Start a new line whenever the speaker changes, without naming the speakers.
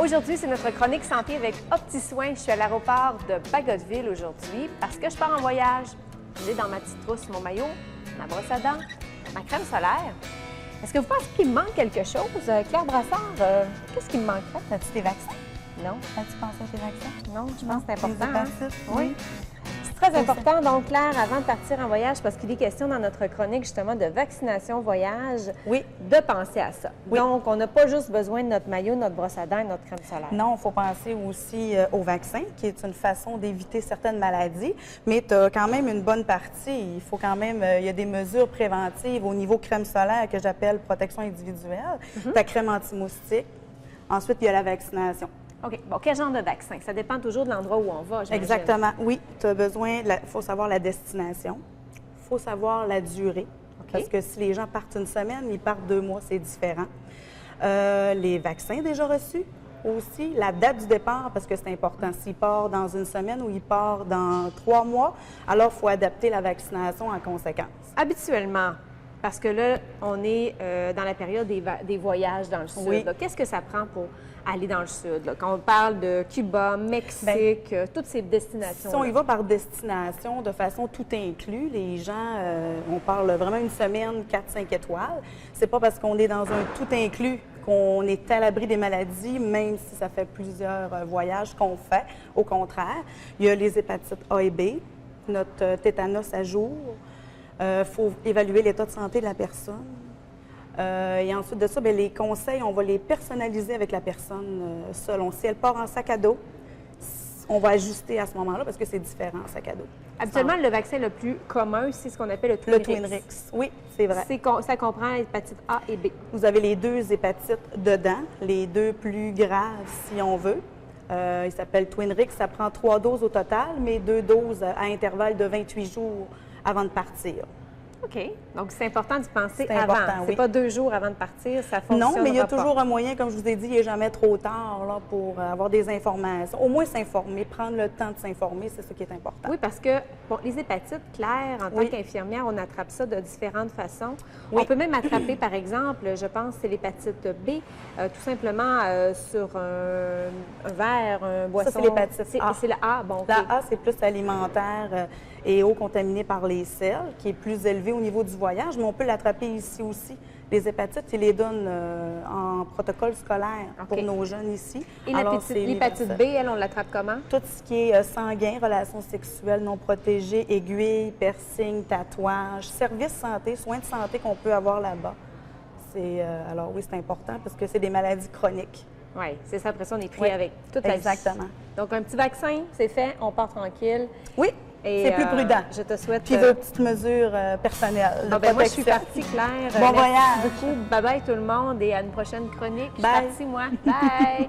Aujourd'hui, c'est notre chronique santé avec OptiSoin. Je suis à l'aéroport de Bagotville aujourd'hui parce que je pars en voyage. J'ai dans ma petite trousse mon maillot, ma brosse à dents, ma crème solaire. Est-ce que vous pensez qu'il me manque quelque chose? Claire Brassard, qu'est-ce qui me manquerait?
As-tu tes vaccins?
Non.
As-tu pensé à tes vaccins?
Non, je pense que c'est important.
Les
hein?
hépatites,
Oui. C'est très important, donc, Claire, avant de partir en voyage, parce qu'il est question dans notre chronique, justement, de vaccination voyage,
Oui.
de penser à ça.
Oui.
Donc, on n'a pas juste besoin de notre maillot, notre brosse à dents et notre crème solaire.
Non, il faut penser aussi au vaccin, qui est une façon d'éviter certaines maladies, mais tu as quand même une bonne partie. Il faut quand même, il y a des mesures préventives au niveau crème solaire que j'appelle protection individuelle, ta crème anti-moustique. Ensuite, il y a la vaccination.
OK. Bon, quel genre de vaccin? Ça dépend toujours de l'endroit où on va, j'imagine.
Exactement. Oui, tu as besoin, il faut savoir la destination, il faut savoir la durée, parce que si les gens partent une semaine, ils partent 2 mois, c'est différent. Les vaccins déjà reçus aussi, la date du départ, parce que c'est important. S'il part dans une semaine ou il part dans 3 mois, alors il faut adapter la vaccination en conséquence.
Habituellement, parce que là, on est dans la période des voyages dans le Sud.
Oui.
Qu'est-ce que ça prend pour aller dans le Sud? Là? Quand on parle de Cuba, Mexique, toutes ces destinations.
Si on y va par destination, de façon tout inclus, les gens, on parle vraiment une semaine, 4-5 étoiles. C'est pas parce qu'on est dans un tout inclus qu'on est à l'abri des maladies, même si ça fait plusieurs voyages qu'on fait. Au contraire, il y a les hépatites A et B, notre tétanos à jour. Il faut évaluer l'état de santé de la personne. Et ensuite de ça, bien, les conseils, on va les personnaliser avec la personne selon. Si elle part en sac à dos, on va ajuster à ce moment-là parce que c'est différent en sac à dos.
Habituellement, le vaccin le plus commun, c'est ce qu'on appelle le Twinrix.
Le Twinrix, oui, c'est vrai.
Ça comprend l'hépatite A et B.
Vous avez les 2 hépatites dedans, les 2 plus graves si on veut. Il s'appelle Twinrix, ça prend 3 doses au total, mais 2 doses à intervalle de 28 jours avant de partir.
OK. Donc, c'est important d'y penser
C'est
avant.
important,
C'est
oui.
pas 2 jours avant de partir, ça fonctionne.
Non, mais il y a toujours un moyen, comme je vous ai dit, il n'est jamais trop tard là, pour avoir des informations. Au moins s'informer, prendre le temps de s'informer, c'est ce qui est important.
Oui, parce que bon, les hépatites, Claire, en tant
Oui.
qu'infirmière, on attrape ça de différentes façons.
Oui.
On peut même attraper, par exemple, je pense, c'est l'hépatite B, tout simplement sur un verre, un boisson.
Ça, c'est l'hépatite A.
C'est le A, bon.
La
OK.
A, c'est plus alimentaire et eau contaminée par les sels, qui est plus élevé au niveau du voyage, mais on peut l'attraper ici aussi. Les hépatites, ils les donnent en protocole scolaire pour nos jeunes ici.
Et
Alors, c'est
l'hépatite B, elle, on l'attrape comment?
Tout ce qui est sanguin, relations sexuelles non protégées, aiguilles, piercings, tatouages, services santé, soins de santé qu'on peut avoir là-bas. Alors oui, c'est important parce que c'est des maladies chroniques.
Oui, c'est ça. Après ça, on est pris
Oui,
avec toute la vie.
exactement.
Donc, un petit vaccin, c'est fait, on part tranquille.
Oui,
Et,
c'est plus prudent.
Je te souhaite...
Puis de petites mesures personnelles.
Ah, ben moi, je suis partie, Claire.
Bon
Merci
voyage.
beaucoup. Bye-bye tout le monde et à une prochaine chronique. Je suis
Bye.
partie, moi. Bye!